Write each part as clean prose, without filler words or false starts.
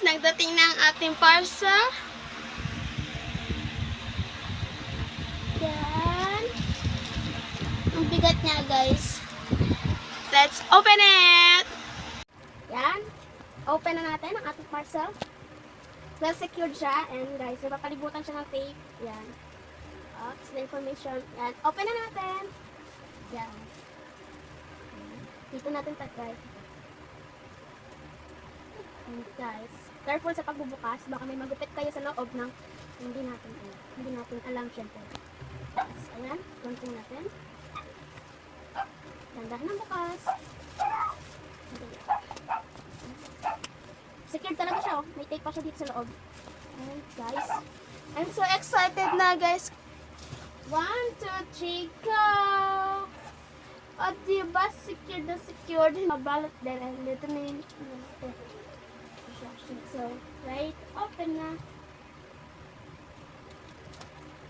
guys, nagdating na ang ating parcel. Yan. Ang bigat niya guys. Let's open it! Yan. Open na natin ang ating parcel. Well secured siya. And guys, napapalibutan siya ng tape. Yan. The information. Yan. Open na natin. Yan. Dito natin tatry. And guys, careful sa pagbubukas. Baka may magupit kayo sa loob ng hindi natin alam syempre. Yes, ayan. Konting natin. Dandahan ng bukas. Secured talaga siya, oh. May tape pa siya dito sa loob. And guys, I'm so excited na guys. 1, 2, 3, go! O diba, secured na secured. Mabalot din. And dito na yung so, right, open na.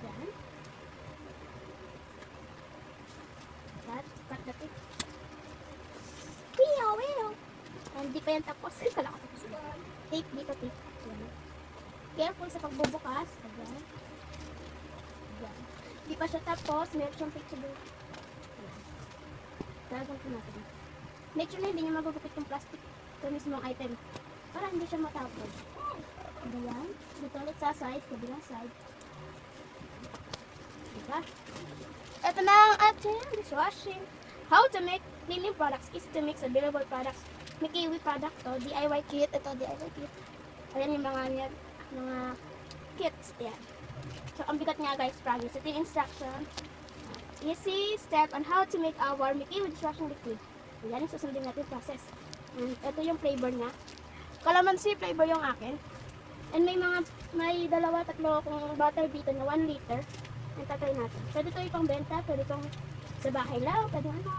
Yan. Cut the tape. Wheel. And di pa yan tapos. Kala ko tapos. Tape dito, tape. Yan. Careful sa pagbubukas. Ayan. Yan. Di pa siya tapos. Meron siyang picture doon. Talagang po natin. Make sure na hindi niya magugupit yung plastic sa mismong item. Para hindi siya matapos. Ayan. Dito ulit sa side. Kabilang side. Diba? Ito na ang ating dishwashing. How to make cleaning products. Easy to mix available products. May Kiwi product to. DIY kit. Ito DIY kit. Ayan yung mga kits. Ayan. So, ang bigat nga guys, promise. Ito yung instruction. Easy step on how to make our Kiwi dishwashing liquid. Ayan yung susundin natin process. And ito yung flavor niya. Calamansi flavor yung akin. And may dalawa, tatlo akong bottle dito na 1 liter. And tatry natin. Pwede ito ipang benta, pwede itong sa bahay lang, pwede ano.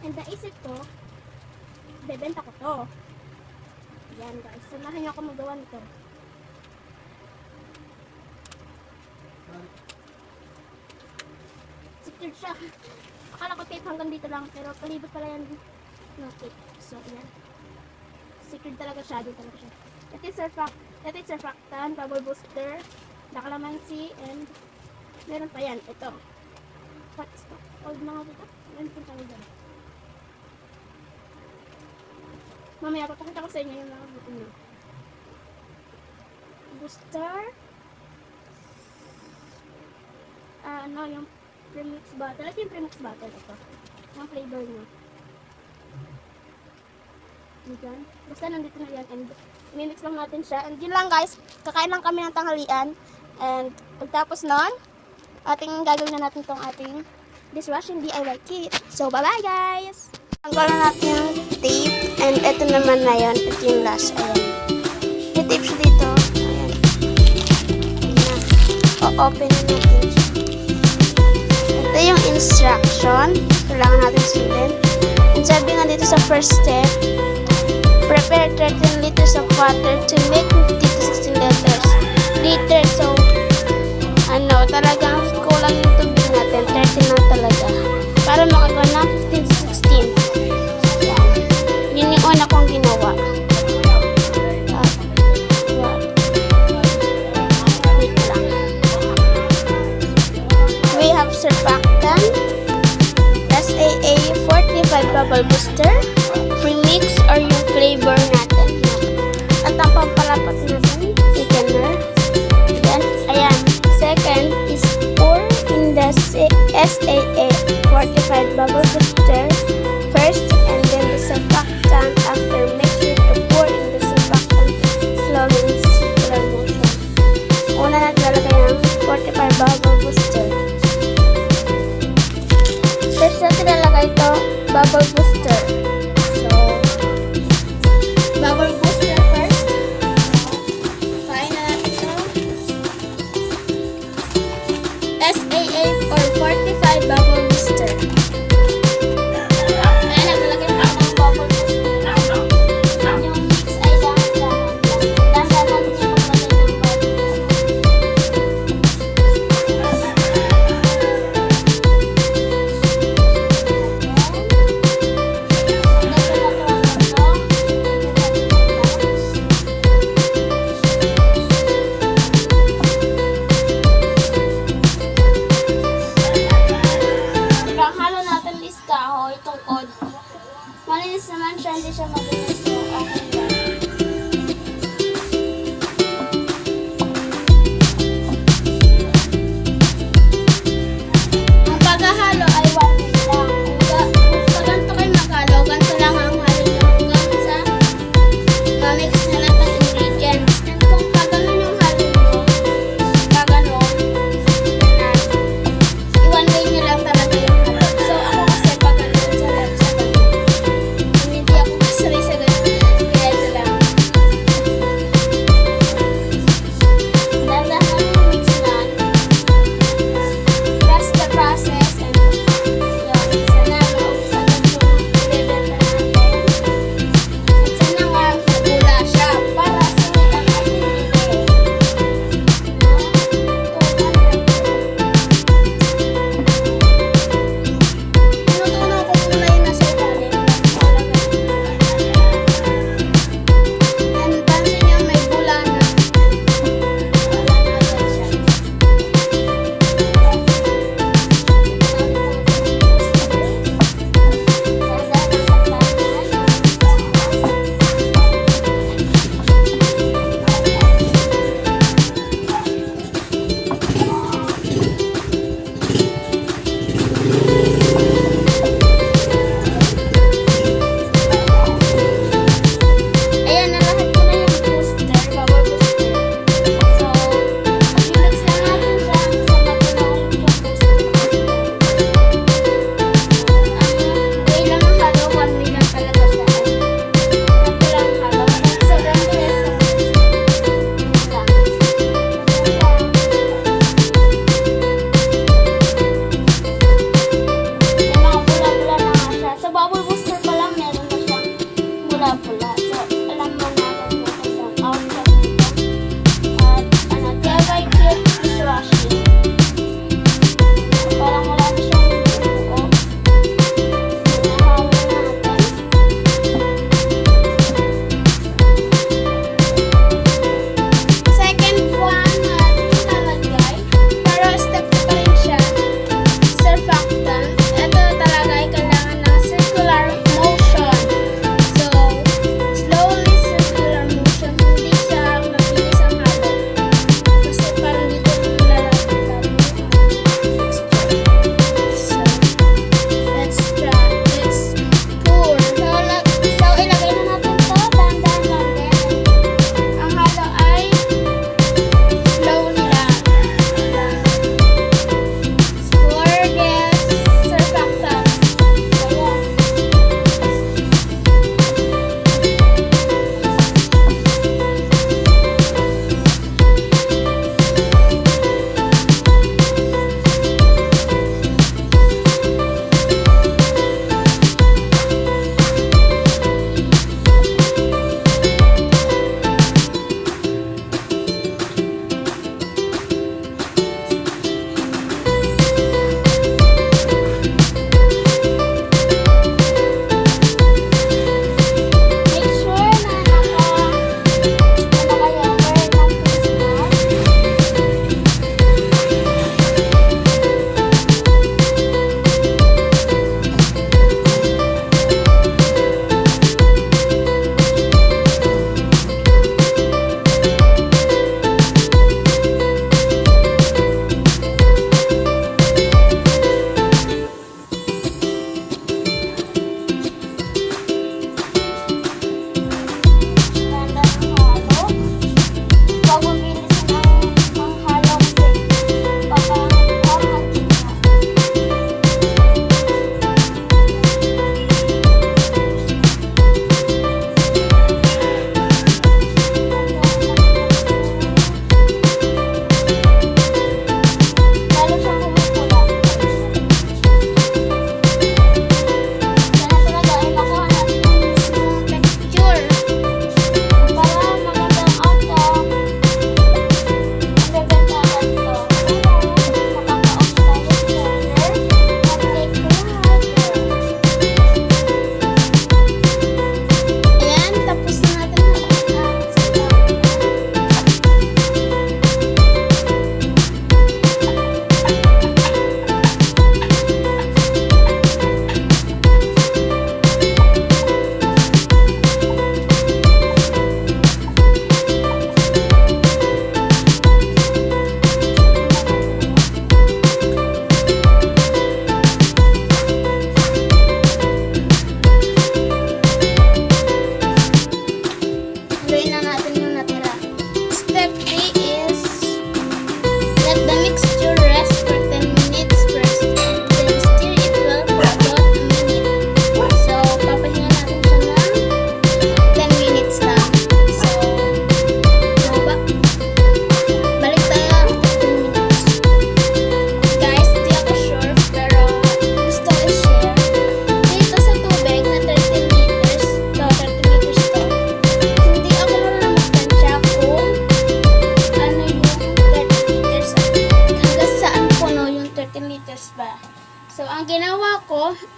And naisip ko, bebenta ko to. Ayan guys, samahan niyo ako magawa nito. Secured siya. Akala ko tape hanggang dito lang, pero palibot pala yan no tape. So, ayan. Secured talaga siya, dito talaga siya. Ito is surfactant, bubble booster, calamansi, and meron pa yan, ito. What is ito? Old na nga dito. Meron pa tayo dyan. Mamaya, papakita ko sa inyo yung mga booster. Yung premix bottle. Ito yung premix bottle, ito. Yung flavor niya. Diyan. Basta nandito na yan. And mimix lang natin siya. And yun lang guys. Kakain lang kami ng tanghalian. And pagtapos nun, gagawin na natin tong ating dishwashing DIY kit. So, bye-bye guys! Tanggal na natin yung tape. And ito naman na yun. Ito yung last. Ayan. May tape siya dito. Ayan. Ayan. O-open na natin siya. Ito yung instruction. Kailangan natin sundin. And sabi nga dito sa first step, prepare 13 liters of water to make 50 to 16 liters. So, talagang kulang yung tubig natin. 13 lang talaga. Para makagawa ng 15 to 16. Yan. Yun yung una kong ginawa. Wait lang. We have surfactant, SAA 45 bubble booster, premix or yung flavor natin. At ang pampalapat natin, thickener. Then, ayan. Second is pour in the SAA 45 bubble booster first, and then the surfactant after. Make sure to pour in the surfactant slowly in circular motion. Una natin lalagay ng 45 bubble booster. First natin lalagay ito, bubble booster. Bubble booster first. Kain na natin ito. SAA or 45 bubble booster.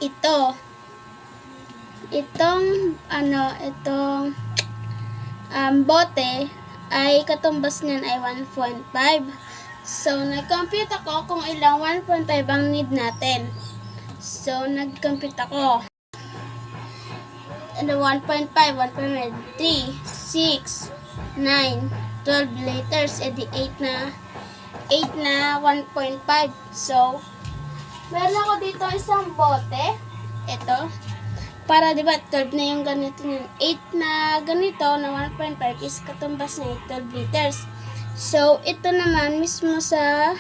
ito. Itong bote ay katumbas niyan ay 1.5. So, nag-compute ako kung ilang 1.5 ang need natin. So, nag-compute ako. 1.5, 1.5, 3, 6, 9, 12 liters. E di 8 na 1.5. So, meron ako dito isang bote. Ito. Para diba 12 na yung ganito yun. 8 na ganito na 1.5 is katumbas na 12 liters. So, ito naman mismo sa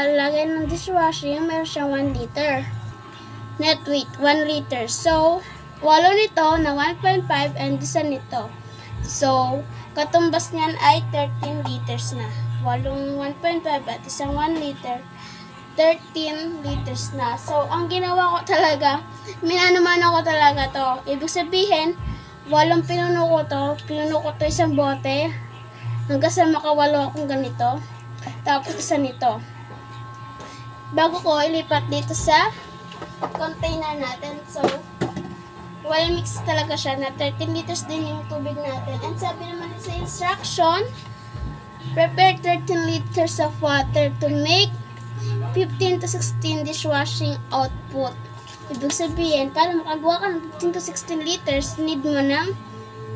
lagay ng dishwashing, meron siyang 1 liter. Net weight, 1 liter. So, 8 nito na 1.5 and isa nito. So, katumbas niyan ay 13 liters na. 8 1.5 at isang 1 liter. 13 liters na. So, ang ginawa ko talaga, minano-mano ko talaga to. Ibig sabihin, 8 pinuno ko to isang bote. Hanggang sa makawalo akong ganito. Tapos isa nito. Bago ko ilipat dito sa container natin. So, well mix talaga siya na 13 liters din yung tubig natin. And sabi naman sa instruction, prepare 13 liters of water to make 15 to 16 dishwashing output. Ibig sabihin, para makagawa ka ng 15 to 16 liters, need mo ng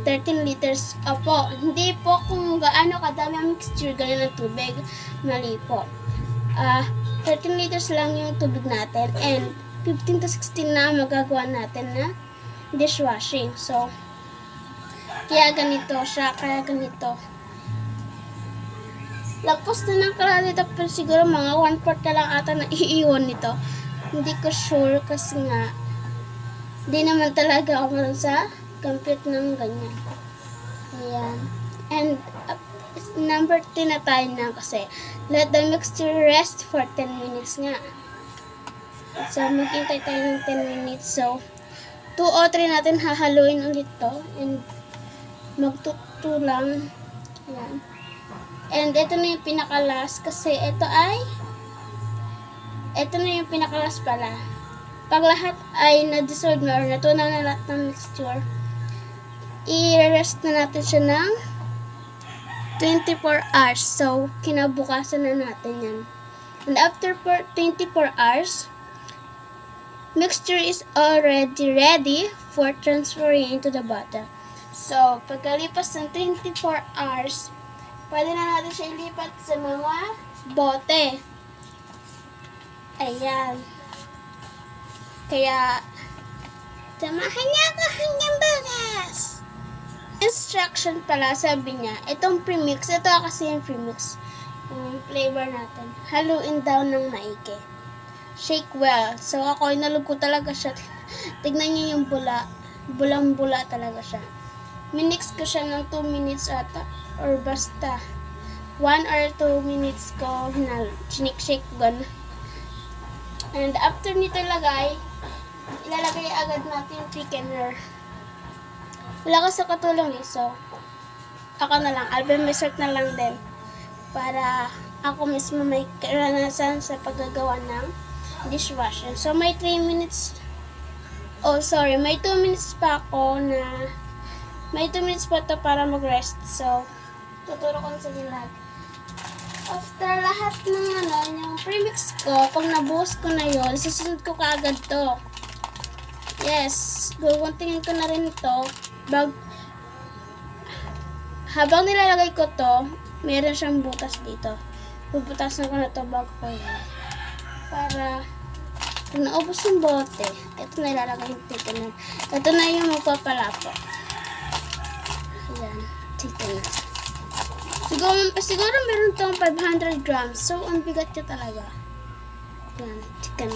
13 liters. Opo, hindi po kung gaano kadami ang mixture, ganun ang tubig. Mali po. 13 liters lang yung tubig natin and 15 to 16 na magagawa natin na dishwashing. So, kaya ganito siya, kaya ganito. Lagpas na ng kalahati, pero siguro mga 1/4 na lang ata na iiwan nito. Hindi ko sure kasi nga hindi naman talaga ako meron sa compute ng ganyan. Ayan. And number 10 na tayo na kasi let the mixture rest for 10 minutes nga. So, maghintay tayo ng 10 minutes. So, 2 o 3 natin hahaluin ulit to and magtutulang. Ayan. And ito na yung pinakalas kasi ito na yung pinakalas pala. Pag lahat ay na-dissolve na or natunaw na lahat ng mixture, i-rest na natin siya ng 24 hours. So, kinabukasan na natin yan. And after 24 hours, mixture is already ready for transferring into the bottle. So, pagkalipas ng 24 hours, pwede na natin siya ilipat sa mga bote. Ayan. Kaya, samahan niya ako hanggang bukas. Instruction pala, sabi niya, itong premix, ito kasi yung premix, yung flavor natin. Haluin daw ng maigi. Shake well. So, ako, inalog ko talaga siya. Tignan niyo yung bula. Bulang-bula talaga siya. Minix ko siya ng 2 minutes ata. Or basta 1 or 2 minutes ko shake gano'n. And after nito ilalagay agad natin yung thickener. Wala ka sa katulong so ako na lang, albumizert na lang din para ako mismo may karanasan sa paggagawa ng dishwasher. So may 3 minutes may 2 minutes pa ako na may 2 minutes pa to para mag-rest. So tuturo ko na sa inyo lahat. After lahat ng yung premix ko, pag nabuhos ko na yun, susunod ko kaagad to. Yes, guguntingin ko na rin to. Habang nilalagay ko to, meron siyang butas dito. Bubutasan ko na to bago ko yun. Para, pag naubos yung bote, ito na ilalagay yung thickener. Ito na yung magpapalapo. Ayan, thickener. Siguro meron itong 500 grams. So, ang bigat niya talaga. Yan, chicken.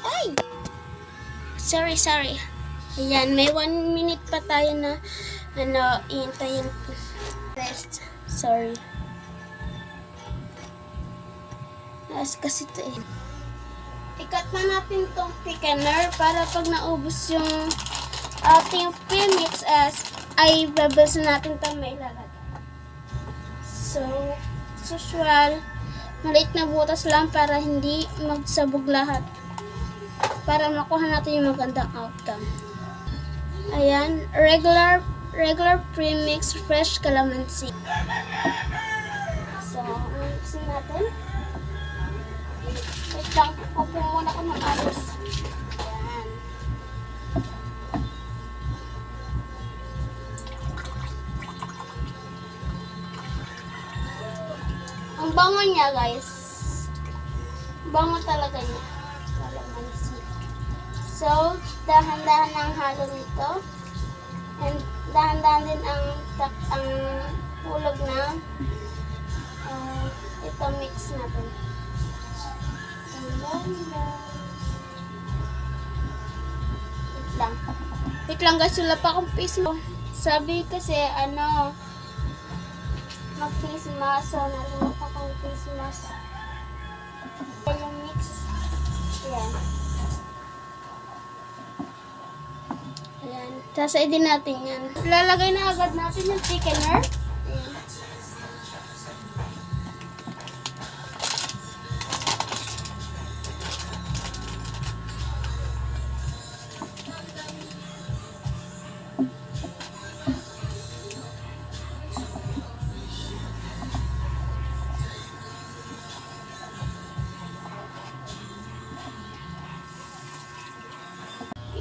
Ay! Sorry. Ayan, may 1 minute pa tayo na iintayin rest. Sorry. Kasi ito ikat na natin itong thickener para pag naubos yung ating premix ay babas natin ito may lalagay. So, as usual, maliit na butas lang para hindi magsabog lahat. Para makuha natin yung magandang outcome. Ayan, regular premix fresh calamansi. So, mixin natin. Wait lang, upo muna ko ng alos. Ayan. Ang bango niya, guys. Bango talaga niya. Calamansi. So, dahan-dahan ang halo nito. And dahan-dahan din ang hulog na ito mix natin. Wait lang guys, wala pa akong face mask. Sabi kasi mag-face mask. So, nalimutan akong face mask. Yung mix. Ayan. Ayan. Sasaid din natin yan. Lalagay na agad natin yung thickener. Ayan.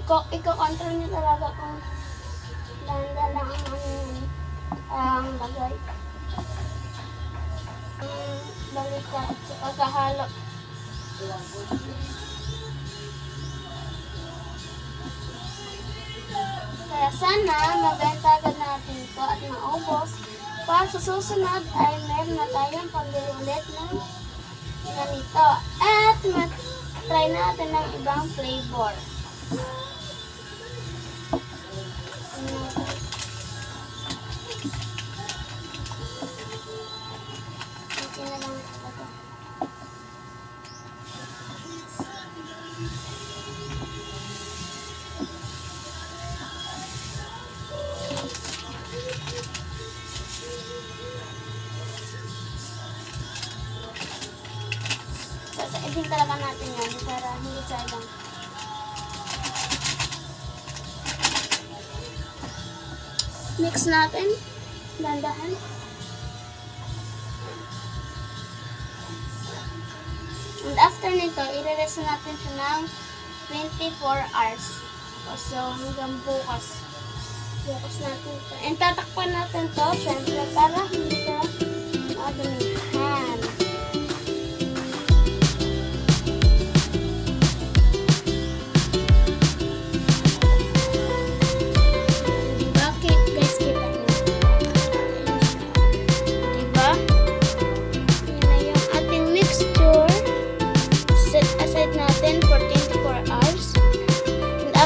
Iko-control nyo talaga kung dahan-dahan lang ang lagay. Balikat sa pagkahalo. Kaya sana mabenta agad natin ito at maubos. Para sa susunod ay meron na tayong pambili ulit ng ganito. At try natin ng ibang flavor. Sasaidin talaga natin yan para hindi sayang. Mix natin. Dandahan. And after nito, i-rest natin siya ng 24 hours. So, hanggang bukas. Bukas natin ito. And tatakpan natin to, syempre, para hindi siya madumihan.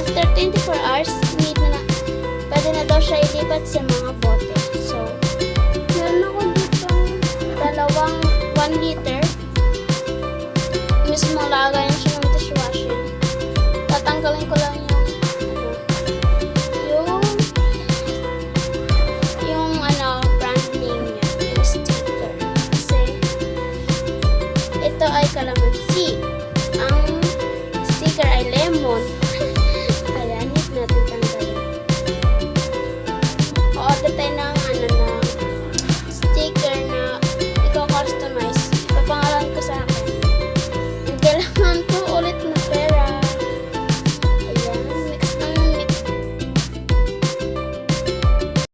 After 24 hours, pwede na daw siya ilipat sa mga bote. So, meron ako dito dalawang 1 liter. Mismo lagayan siya ng dishwasher. Tatanggalin ko lang yung brand name niya, yung sticker. Kasi, ito ay calamansi. Ang sticker ay lemon.